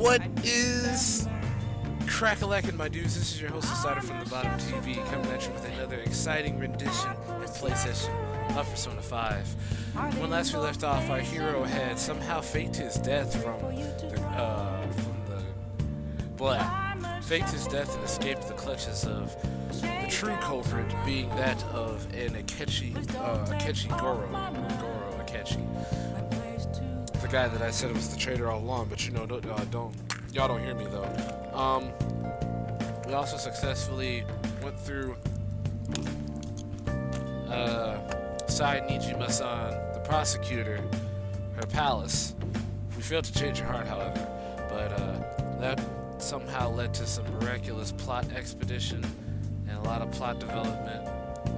What is crack-a-lackin', my dudes? This is your host, Insider from the Bottom TV, coming at you with another exciting rendition and play session of Persona 5. When last we left off, our hero had somehow faked his death faked his death and escaped the clutches of the true culprit, being that of an Akechi Goro Akechi. The guy that I said was the traitor all along, but you know, y'all don't hear me though. We also successfully went through Sai Nijima-san, the prosecutor, her palace. We failed to change her heart, however, but that somehow led to some miraculous plot expedition and a lot of plot development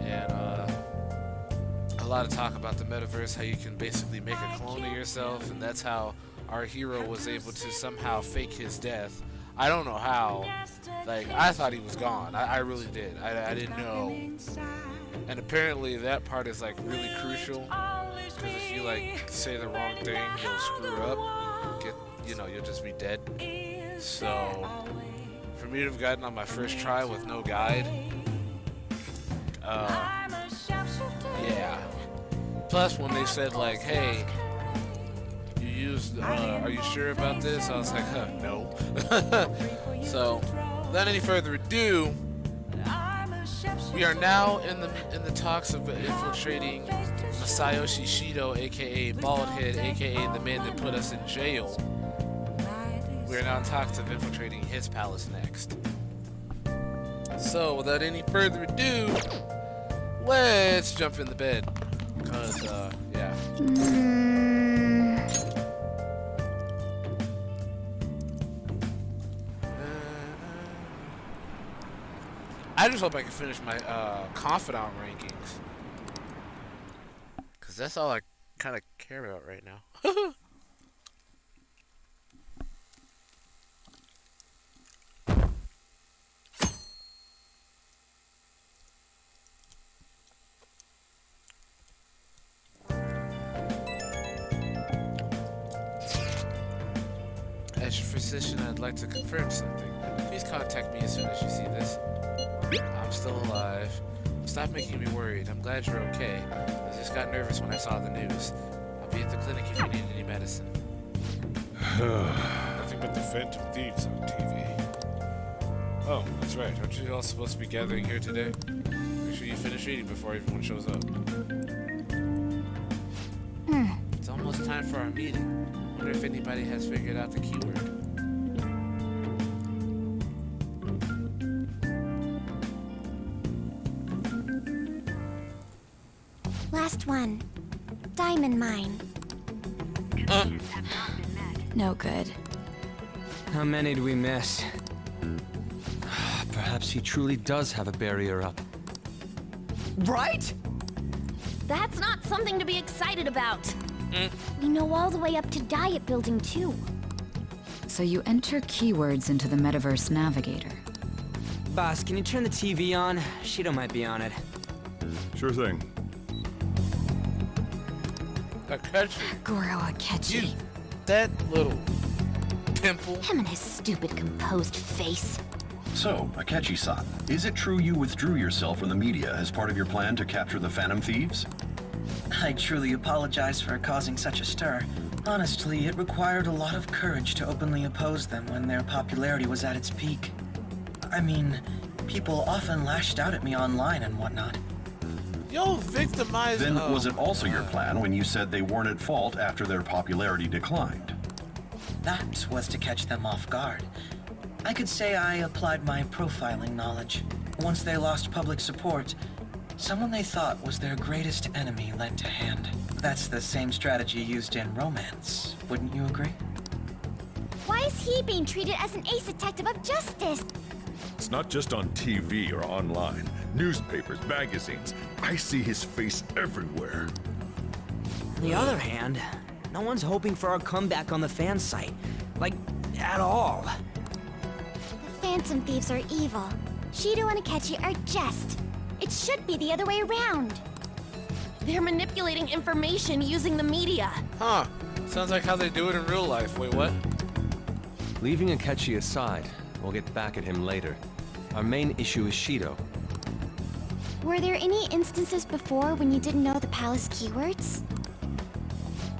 and a lot of talk about the metaverse, how you can basically make a clone of yourself, and that's how our hero was able to somehow fake his death. I don't know how. Like, I thought he was gone. I really did. I didn't know. And apparently that part is like really crucial, because if you like say the wrong thing, you'll screw up. You'll just be dead. So for me to have gotten on my first try with no guide, yeah. Plus, when they said like, "Hey, you used, are you sure about this?" I was like, no. So, without any further ado, we are now in the talks of infiltrating Masayoshi Shido, aka Baldhead, aka the man that put us in jail. We are now in talks of infiltrating his palace next. So, without any further ado, let's jump in the bed. Cause, yeah. I just hope I can finish my confidant rankings, cause that's all I kind of care about right now. As your physician, I'd like to confirm something. Please contact me as soon as you see this. I'm still alive. Stop making me worried. I'm glad you're okay. I just got nervous when I saw the news. I'll be at the clinic if you need any medicine. Nothing but the Phantom Thieves on TV. Oh, that's right. Aren't you all supposed to be gathering here today? Make sure you finish eating before everyone shows up. It's almost time for our meeting. Wonder if anybody has figured out the keyword. Last one. Diamond mine. No good. How many do we miss? Perhaps he truly does have a barrier up. Right? That's not something to be excited about. We know all the way up to Diet Building too. So you enter keywords into the Metaverse Navigator. Boss, can you turn the TV on? Shido might be on it. Sure thing. Akechi. Goro Akechi. You, that little pimple. Him and his stupid composed face. So, Akechi-san, is it true you withdrew yourself from the media as part of your plan to capture the Phantom Thieves? I truly apologize for causing such a stir. Honestly, it required a lot of courage to openly oppose them when their popularity was at its peak. I mean, people often lashed out at me online and whatnot. Yo, victimized. Then was it also your plan when you said they weren't at fault after their popularity declined? That was to catch them off guard. I could say I applied my profiling knowledge. Once they lost public support, someone they thought was their greatest enemy lent a hand. That's the same strategy used in romance, wouldn't you agree? Why is he being treated as an ace detective of justice? It's not just on TV or online. Newspapers, magazines. I see his face everywhere. On the other hand, no one's hoping for our comeback on the fan site. Like, at all. The Phantom Thieves are evil. Shido and Akechi are just. It should be the other way around. They're manipulating information using the media. Huh. Sounds like how they do it in real life. Wait, what? Leaving Akechi aside, we'll get back at him later. Our main issue is Shido. Were there any instances before when you didn't know the palace keywords?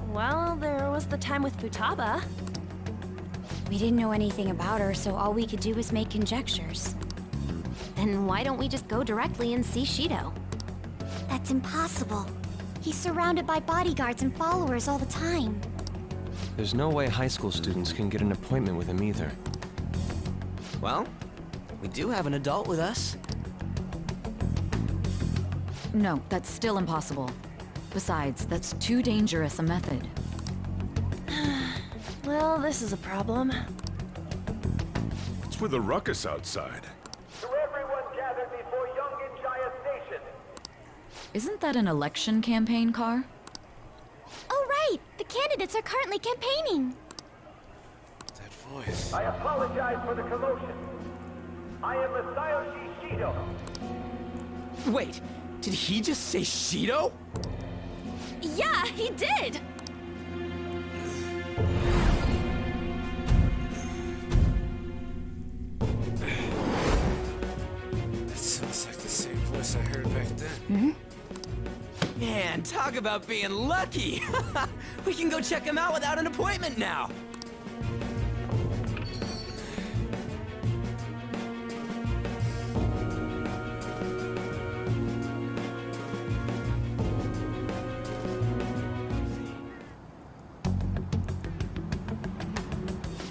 Well, there was the time with Futaba. We didn't know anything about her, so all we could do was make conjectures. Then why don't we just go directly and see Shido? That's impossible. He's surrounded by bodyguards and followers all the time. There's no way high school students can get an appointment with him either. Well, we do have an adult with us. No, that's still impossible. Besides, that's too dangerous a method. Well, this is a problem. What's with the ruckus outside? To everyone gathered before Yongin Jaya Station. Isn't that an election campaign car? Oh, right! The candidates are currently campaigning! That voice. I apologize for the commotion. I am Masayoshi Shido. Wait, did he just say Shido? Yeah, he did! That sounds like the same voice I heard back then. Man, talk about being lucky! We can go check him out without an appointment now!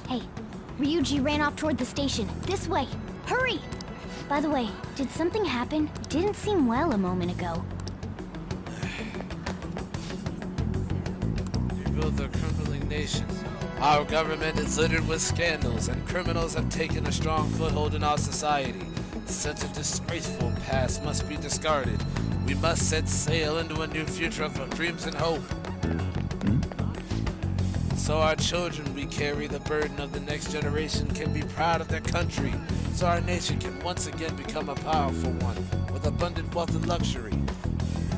Hey, Ryuji ran off toward the station. This way! Hurry! By the way, did something happen? It didn't seem well a moment ago. Rebuild the crumbling nation. Our government is littered with scandals, and criminals have taken a strong foothold in our society. Such a disgraceful past must be discarded. We must set sail into a new future of dreams and hope. So our children we carry the burden of the next generation can be proud of their country. So our nation can once again become a powerful one with abundant wealth and luxury.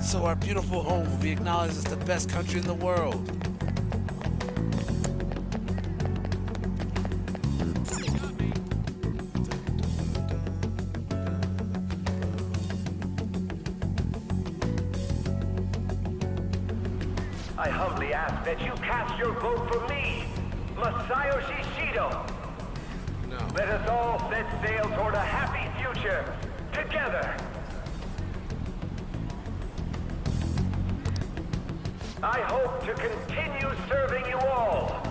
So our beautiful home will be acknowledged as the best country in the world. I humbly ask that you cast your vote for me, Masayoshi Shido. No. Let us all set sail toward a happy future, together. I hope to continue serving you all.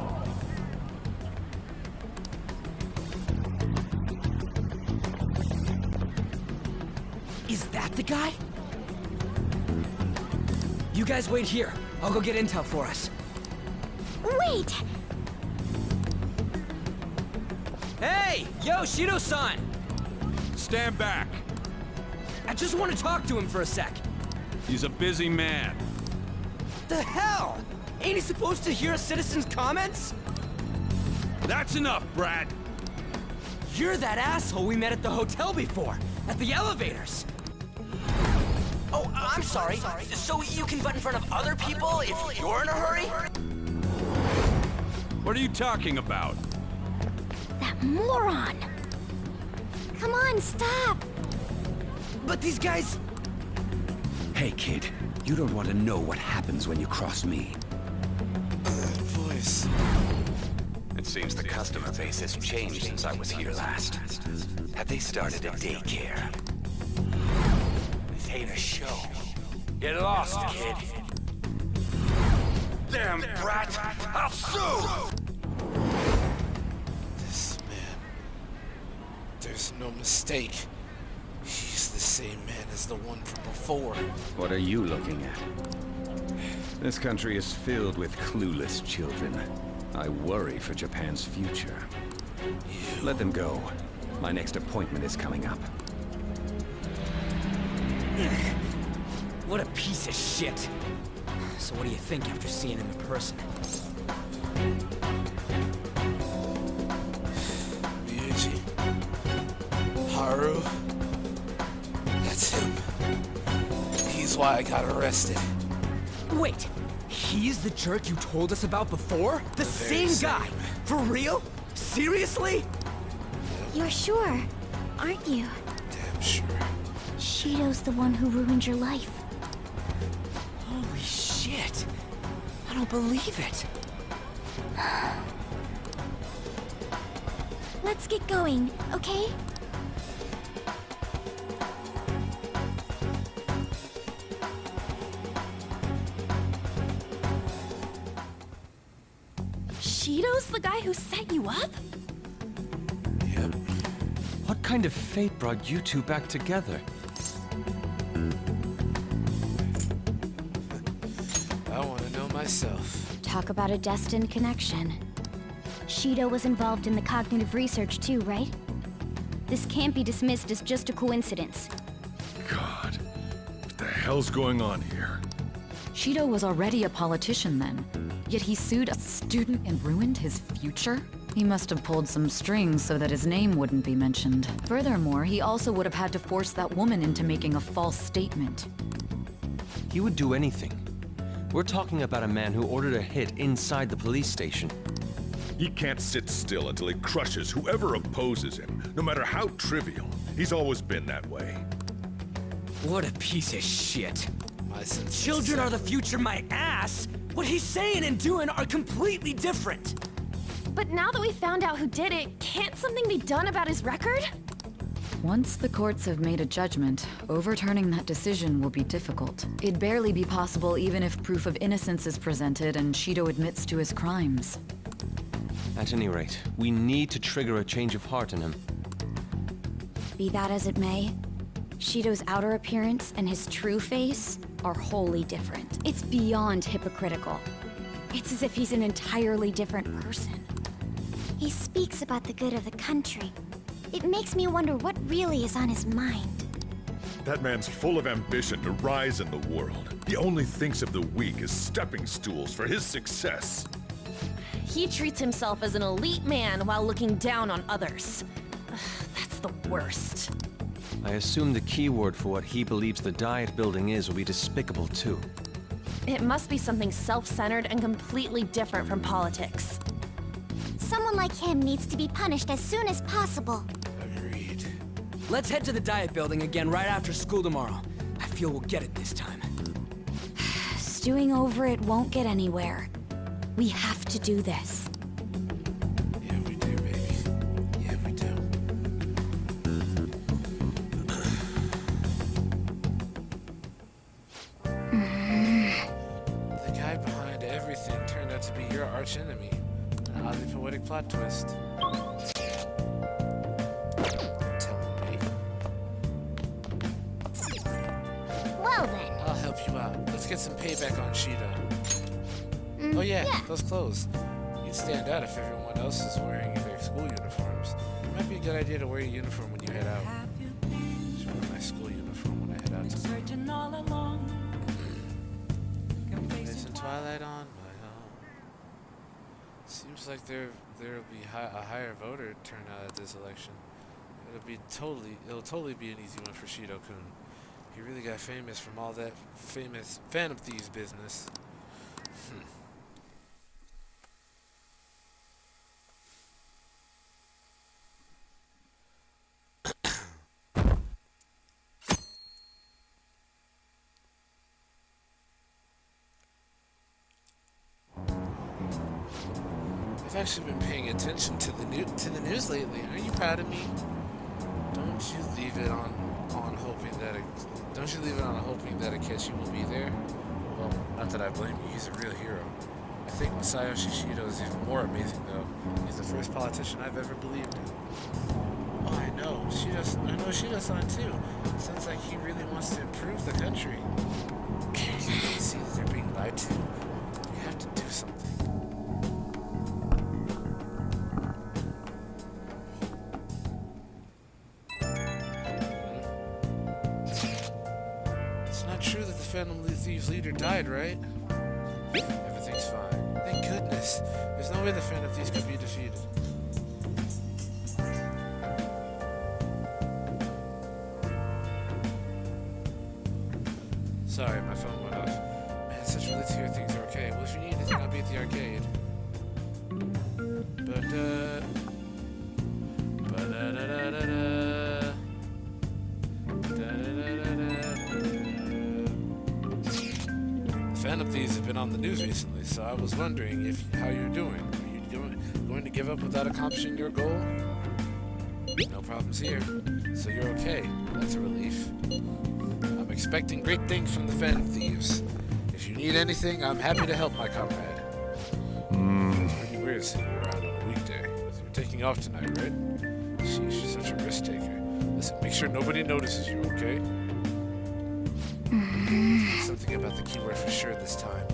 Is that the guy? You guys wait here. I'll go get intel for us. Wait! Hey! Yo, Shido-san! Stand back. I just want to talk to him for a sec. He's a busy man. The hell? Ain't he supposed to hear a citizen's comments? That's enough, Brad. You're that asshole we met at the hotel before, at the elevators. Oh, I'm sorry. So you can butt in front of other people if you're in a hurry? What are you talking about? That moron! Come on, stop! But these guys... Hey, kid. You don't want to know what happens when you cross me. That voice. It seems the customer base has changed since I was here last. Have they started a daycare? This ain't a show. Get lost, kid. Damn brat! I'll sue! This man. There's no mistake. He's the same man as the one from before. What are you looking at? This country is filled with clueless children. I worry for Japan's future. Let them go. My next appointment is coming up. What a piece of shit. So what do you think after seeing him in person? Ryuji. Haru. That's him. He's why I got arrested. Wait, he's the jerk you told us about before? The same guy? For real? Seriously? You're sure, aren't you? Damn sure. Shido's the one who ruined your life. Holy shit. I don't believe it. Let's get going, okay? Shido's the guy who set you up? Yep. What kind of fate brought you two back together? I want to know myself. Talk about a destined connection. Shido was involved in the cognitive research too, right? This can't be dismissed as just a coincidence. God, what the hell's going on here? Shido was already a politician then, yet he sued a student and ruined his future? He must have pulled some strings so that his name wouldn't be mentioned. Furthermore, he also would have had to force that woman into making a false statement. He would do anything. We're talking about a man who ordered a hit inside the police station. He can't sit still until he crushes whoever opposes him, no matter how trivial. He's always been that way. What a piece of shit. My sense Children are the future, my ass! What he's saying and doing are completely different! But now that we found out who did it, can't something be done about his record? Once the courts have made a judgment, overturning that decision will be difficult. It'd barely be possible even if proof of innocence is presented and Shido admits to his crimes. At any rate, we need to trigger a change of heart in him. Be that as it may, Shido's outer appearance and his true face are wholly different. It's beyond hypocritical. It's as if he's an entirely different person. He speaks about the good of the country. It makes me wonder what really is on his mind. That man's full of ambition to rise in the world. He only thinks of the weak as stepping stools for his success. He treats himself as an elite man while looking down on others. Ugh, that's the worst. I assume the key word for what he believes the Diet building is will be despicable too. It must be something self-centered and completely different from politics. Someone like him needs to be punished as soon as possible. Agreed. Let's head to the Diet building again right after school tomorrow. I feel we'll get it this time. Stewing over it won't get anywhere. We have to do this. Yeah, we do, baby. Yeah, we do. The guy behind everything turned out to be your archenemy. An oddly poetic plot twist. Telling me. Well then. I'll help you out. Let's get some payback on Shido. Oh yeah, those clothes. You'd stand out if everyone else is wearing their school uniforms. It might be a good idea to wear your uniform when you head out. Should wear my school uniform when I head out tomorrow. There's some Twilight on my own. Seems like there'll be a higher voter turnout at this election. It'll totally be an easy one for Shido-kun. He really got famous from all that famous Phantom Thieves business. I've actually been paying attention to the news lately. Are you proud of me? Don't you leave it on hoping that Akechi will be there. Well, not that I blame you. He's a real hero. I think Masayoshi Shido is even more amazing, though. He's the first politician I've ever believed in. Oh, I know. Shido-san too. Sounds like he really wants to improve the country. Can't you see that they're being lied to? We have to do something. Phantom Thieves leader died, right? Everything's fine. Thank goodness. There's no way the Phantom Thieves could be defeated. Sorry, my phone went off. Man, it's such relief to hear things are okay. Well, if you need anything, I'll be at the arcade. But, Phantom Thieves have been on the news recently, so I was wondering how you're doing. Are you going to give up without accomplishing your goal? No problems here. So you're okay. That's a relief. I'm expecting great things from the Phantom Thieves. If you need anything, I'm happy to help my comrade. It's pretty weird seeing you around on a weekday. So you're taking off tonight, right? She's such a risk taker. Listen, make sure nobody notices you, okay? Something about the keyword for sure this time.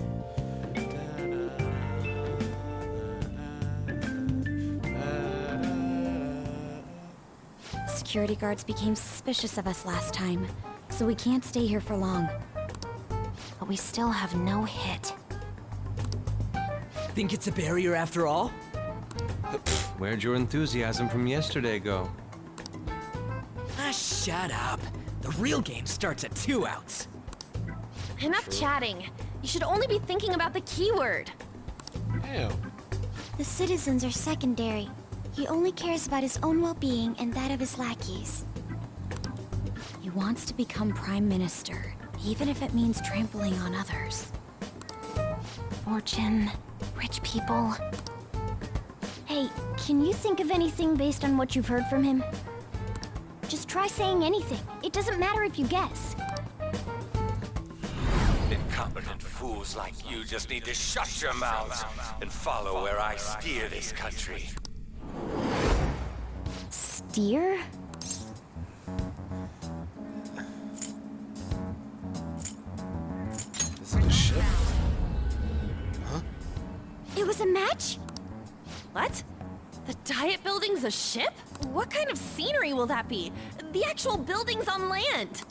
Security guards became suspicious of us last time, so we can't stay here for long. But we still have no hit. Think it's a barrier after all? Where'd your enthusiasm from yesterday go? Ah, shut up. The real game starts at 2 outs. Enough chatting. You should only be thinking about the keyword. Damn. The citizens are secondary. He only cares about his own well-being and that of his lackeys. He wants to become Prime Minister, even if it means trampling on others. Fortune, rich people. Hey, can you think of anything based on what you've heard from him? Just try saying anything. It doesn't matter if you guess. Incompetent fools like you just need to shut your mouths and follow where I steer this country. Steer? Is it a ship? Huh? It was a match? What? The Diet Building's a ship? What kind of scenery will that be? The actual building's on land.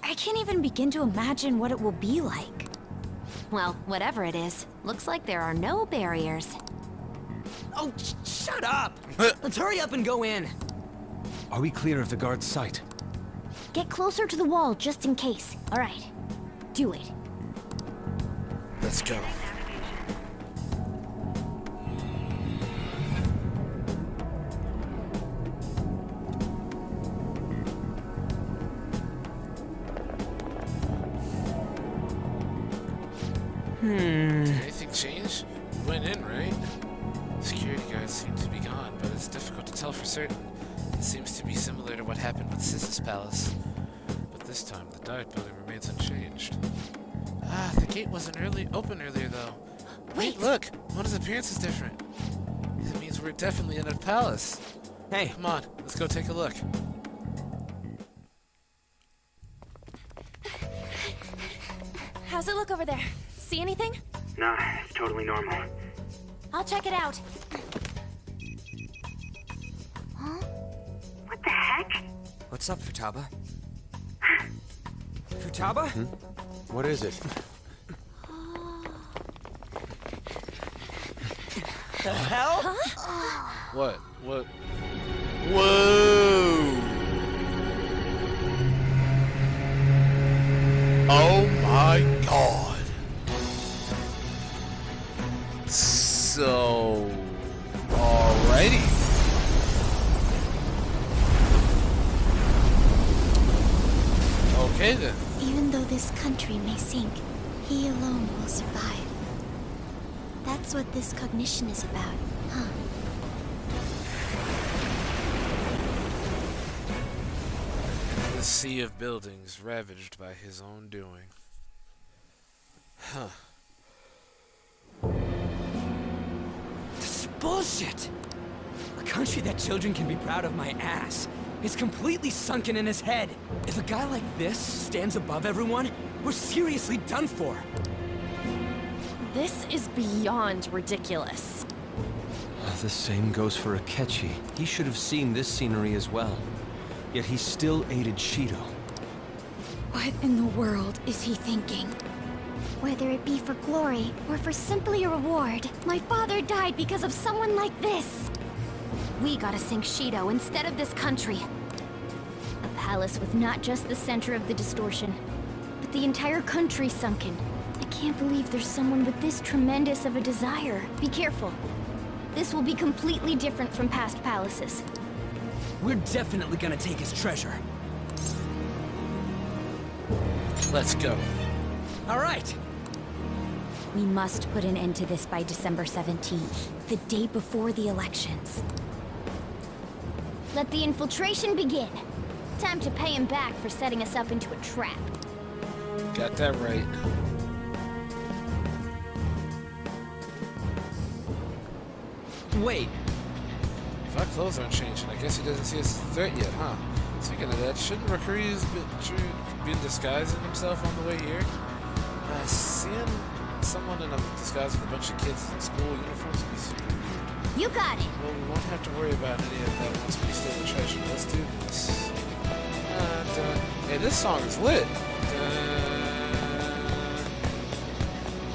I can't even begin to imagine what it will be like. Well, whatever it is, looks like there are no barriers. Oh, shut up! Let's hurry up and go in. Are we clear of the guard's sight? Get closer to the wall just in case. All right. Do it. Let's go. Did anything change? We went in, right? Security guards seem to be gone, but it's difficult to tell for certain. It seems to be similar to what happened with Sis's palace. But this time, the Diet Building remains unchanged. Ah, the gate wasn't open earlier, though. Wait, look! One of his appearance is different. It means we're definitely in a palace. Hey. Come on, let's go take a look. How's it look over there? See anything? Nah, it's totally normal. I'll check it out. Huh? What the heck? What's up, Futaba? Futaba? What is it? The hell? What? What? Whoa! Oh my god! So... alrighty. Okay then. Even though this country may sink, he alone will survive. That's what this cognition is about, huh? The sea of buildings ravaged by his own doing. Huh. This is bullshit! A country that children can be proud of my ass is completely sunken in his head. If a guy like this stands above everyone, we're seriously done for. This is beyond ridiculous. The same goes for Akechi. He should have seen this scenery as well. Yet he still aided Shido. What in the world is he thinking? Whether it be for glory or for simply a reward, my father died because of someone like this. We gotta sink Shido instead of this country. A palace with not just the center of the distortion, but the entire country sunken. I can't believe there's someone with this tremendous of a desire. Be careful. This will be completely different from past palaces. We're definitely gonna take his treasure. Let's go. All right. We must put an end to this by December 17th, the day before the elections. Let the infiltration begin. Time to pay him back for setting us up into a trap. Got that right. Wait, If our clothes aren't changing, I guess he doesn't see us as a threat yet, huh? Speaking of that, shouldn't Mercurius been disguising himself on the way here? Seeing someone in a disguise with a bunch of kids in school uniforms would be super weird. You got it. Well, we won't have to worry about any of that once we steal the treasure. Let's do this. Hey, this song is lit.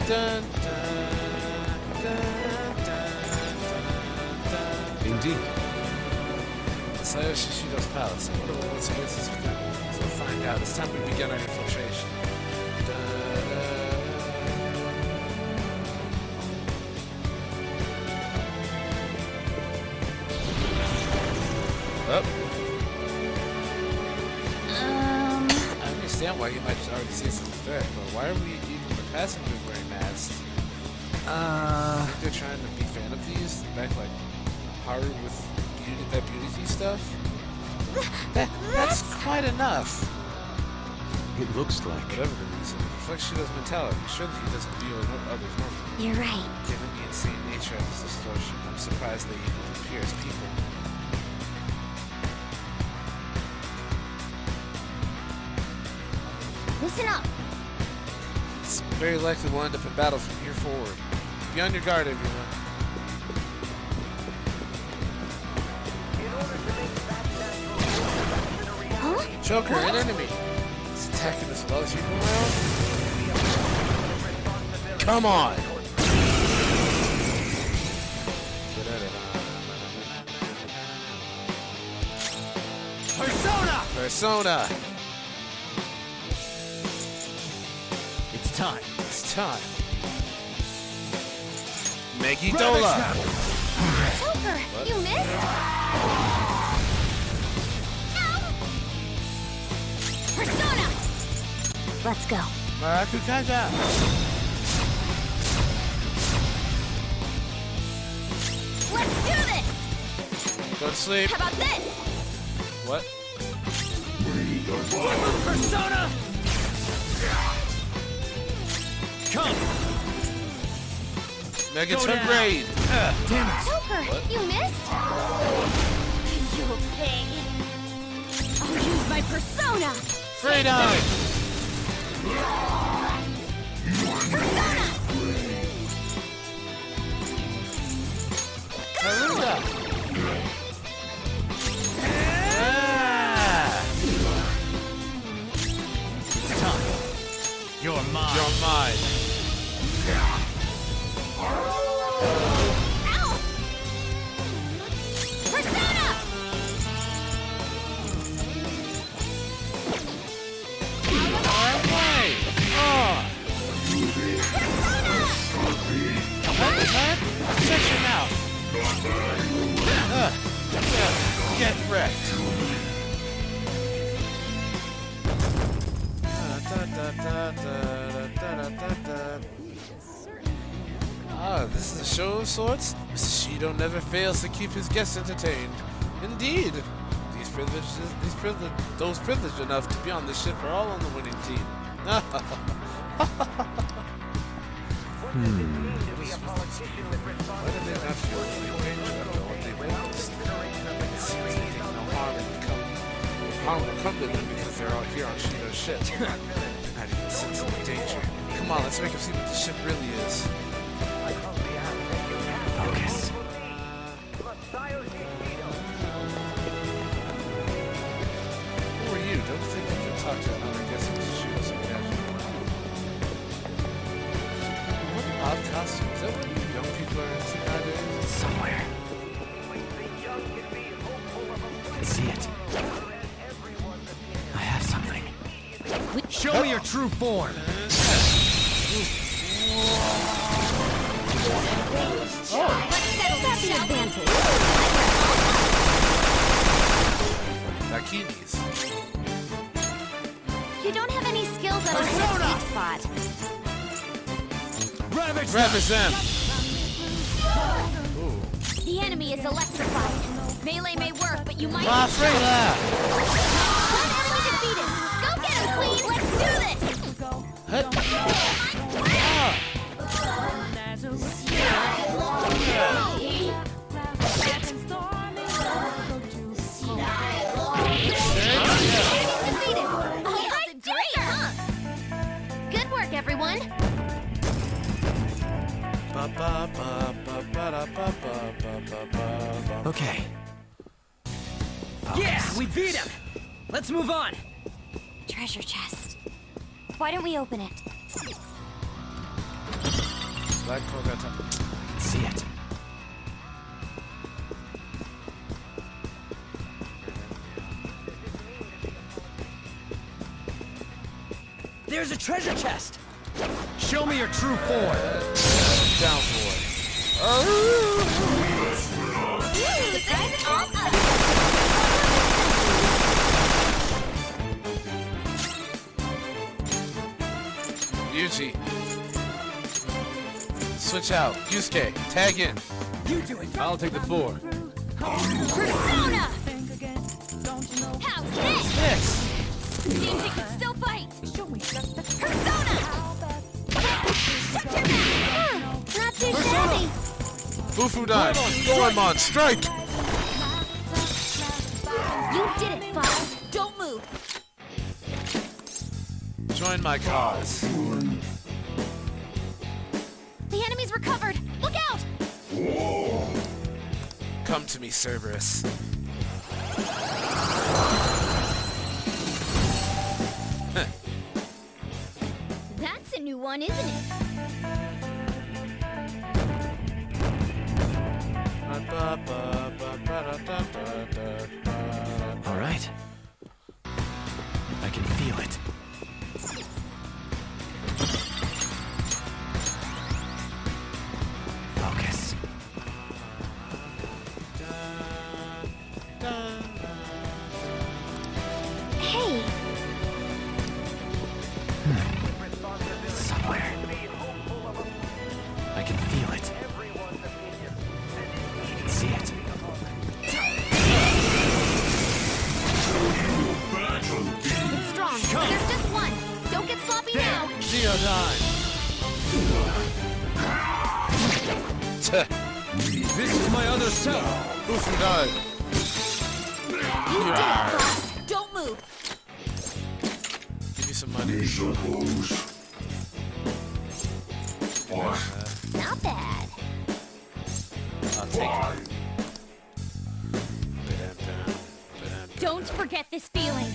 Dun, dun, dun, dun, dun. Indeed. Slayer Shishido's palace. I wonder what's against us with that. So we'll find out. It's time we begin our infiltration. Up. I understand why you might already see us as a threat, but why are we even the passengers wearing masks? I think they're trying to be Phantom Thieves back like Haru with that beauty thief stuff. That's quite enough. It looks like. Whatever the reason, it reflects Shido's mentality. Surely he doesn't view others normally. You're right. Given the insane nature of this distortion, I'm surprised they even appear as people. Listen up. It's very likely we'll end up in battle from here forward. Be on your guard, everyone. Huh? Joker, an enemy. He's attacking as well as you go around. Come on! Persona! Persona! It's time. It's time. Megidola! Joker, you missed? Ow! Persona! Let's go. Marakukaja! Let's do this! Go to sleep. How about this? What? Persona! Come! Megaton Raid! Damn it! Joker, What? you missed? You'll pay. I'll use my persona! Freedom! Persona! Haruka! It's time. You're mine. You're mine. Ow! Persona! Alright! Oh! What? Shut your mouth! Get wrecked! Ah, this is a show of sorts. Shido never fails to keep his guests entertained. Indeed, those privileged enough to be on this ship are all on the winning team. Why do they not feel any danger after what they witnessed? It seems they think no harm will come to them because they're out here on Shido's ship. They're not even sensing the danger. Come on, let's make them see what the ship really is. Focus. Who are you? Don't think you can talk to another guest who's Shido so casually. What odd costume? Is that what young people are into nowadays? Somewhere. I can see it. I have something. Show me your true form. Let's settle this, shall we? Dakinis. You don't have any skills that are weak spot. Ivanovich! Represent. The enemy is electrified. Melee may work, but you might Ah, be free One enemy defeated! Go get him, Queen! Let's do this! Defeated! Alright, great, huh? Good work, everyone! Okay. Yeah, we beat him! Let's move on! Treasure chest. Why don't we open it? Black Cobra top. See it. There's a treasure chest! Show me your true form! Down for it. Yuji. Switch out. Yusuke, tag in. You do it! I'll take the 4. Persona! How's this? Yes. Seems you can still fight! Persona! Shut your mouth! Not too shabby! Bufu died. Goemon, strike! You did it, Fox! Don't move! Join my cause. The enemy's recovered! Look out! Come to me, Cerberus. That's a new one, isn't it? All right. I can feel it. Focus. Hey! Somewhere. I can feel it. I can see it. It's strong. There's just one. Don't get sloppy now. This is my other self. Bufu died. You did it, Fox. Don't move. Give me some money. Not bad. I'll take it. Don't forget this feeling.